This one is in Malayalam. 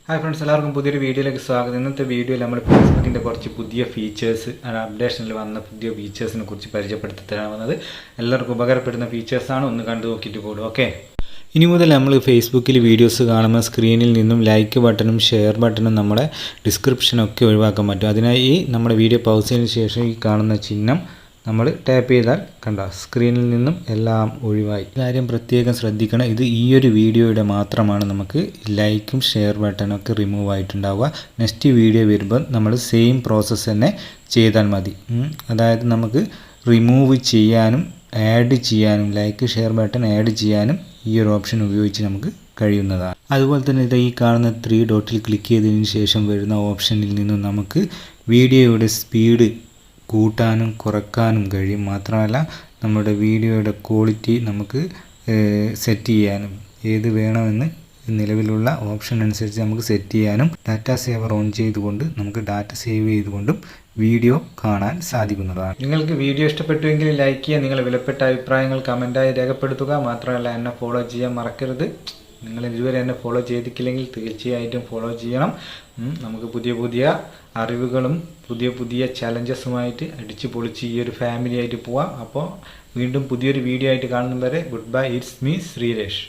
ഹായ് ഫ്രണ്ട്സ്, എല്ലാവർക്കും പുതിയൊരു വീഡിയോയിലേക്ക് സ്വാഗതം. ഇന്നത്തെ വീഡിയോയിൽ നമ്മൾ ഫേസ്ബുക്കിൻ്റെ കുറച്ച് പുതിയ ഫീച്ചേഴ്സ്, അപ്ഡേഷനിൽ വന്ന പുതിയ ഫീച്ചേഴ്സിനെ കുറിച്ച് പരിചയപ്പെടുത്തി തരാൻ വന്നത്. എല്ലാവർക്കും ഉപകാരപ്പെടുന്ന ഫീച്ചേഴ്സാണ്, ഒന്ന് കണ്ടു നോക്കിയിട്ട് പോലും. ഓക്കെ, ഇനി മുതൽ നമ്മൾ ഫേസ്ബുക്കിൽ വീഡിയോസ് കാണുമ്പോൾ സ്ക്രീനിൽ നിന്നും ലൈക്ക് ബട്ടണും ഷെയർ ബട്ടണും നമ്മുടെ ഡിസ്ക്രിപ്ഷനൊക്കെ ഒഴിവാക്കാൻ പറ്റും. അതിനായി നമ്മുടെ വീഡിയോ പൗസ് ചെയ്തതിന് ശേഷം ഈ കാണുന്ന ചിഹ്നം നമ്മൾ ടാപ്പ് ചെയ്താൽ കണ്ട സ്ക്രീനിൽ നിന്നും എല്ലാം ഒഴിവായി. കാര്യം പ്രത്യേകം ശ്രദ്ധിക്കണം, ഇത് ഈ ഒരു വീഡിയോയുടെ മാത്രമാണ് നമുക്ക് ലൈക്കും ഷെയർ ബട്ടണൊക്കെ റിമൂവ് ആയിട്ടുണ്ടാവുക. നെക്സ്റ്റ് വീഡിയോ വരുമ്പോൾ നമ്മൾ സെയിം പ്രോസസ്സ് തന്നെ ചെയ്താൽ മതി. അതായത് നമുക്ക് റിമൂവ് ചെയ്യാനും ആഡ് ചെയ്യാനും ലൈക്ക് ഷെയർ ബട്ടൺ ആഡ് ചെയ്യാനും ഈ ഒരു ഓപ്ഷൻ ഉപയോഗിച്ച് നമുക്ക് കഴിയുന്നതാണ്. അതുപോലെ തന്നെ ഇത് ഈ കാണുന്ന 3 ഡോട്ടിൽ ക്ലിക്ക് ചെയ്തതിന് ശേഷം വരുന്ന ഓപ്ഷനിൽ നിന്നും നമുക്ക് വീഡിയോയുടെ സ്പീഡ് കൂട്ടാനും കുറക്കാനും കഴിയും. മാത്രമല്ല നമ്മുടെ വീഡിയോയുടെ ക്വാളിറ്റി നമുക്ക് സെറ്റ് ചെയ്യാനും ഏത് വേണമെന്ന് നിലവിലുള്ള ഓപ്ഷൻ അനുസരിച്ച് നമുക്ക് സെറ്റ് ചെയ്യാനും ഡാറ്റ സേവർ ഓൺ ചെയ്തുകൊണ്ട് നമുക്ക് ഡാറ്റ സേവ് ചെയ്തുകൊണ്ടും വീഡിയോ കാണാൻ സാധിക്കുന്നതാണ്. നിങ്ങൾക്ക് വീഡിയോ ഇഷ്ടപ്പെട്ടുവെങ്കിൽ ലൈക്ക് ചെയ്യുക, നിങ്ങളുടെ വിലപ്പെട്ട അഭിപ്രായങ്ങൾ കമൻറ്റായി രേഖപ്പെടുത്തുക. മാത്രമല്ല എന്നെ ഫോളോ ചെയ്യാൻ മറക്കരുത്. നിങ്ങൾ ഇതുവരെ എന്നെ ഫോളോ ചെയ്തിട്ടില്ലെങ്കിൽ തീർച്ചയായിട്ടും ഫോളോ ചെയ്യണം. നമുക്ക് പുതിയ പുതിയ അറിവുകളും പുതിയ പുതിയ ചലഞ്ചസുമായിട്ട് അടിച്ചു പൊളിച്ച് ഈ ഒരു ഫാമിലി ആയിട്ട് പോവാം. അപ്പോൾ വീണ്ടും പുതിയൊരു വീഡിയോ ആയിട്ട് കാണുന്നവരെ good bye. It's me Sreeresh.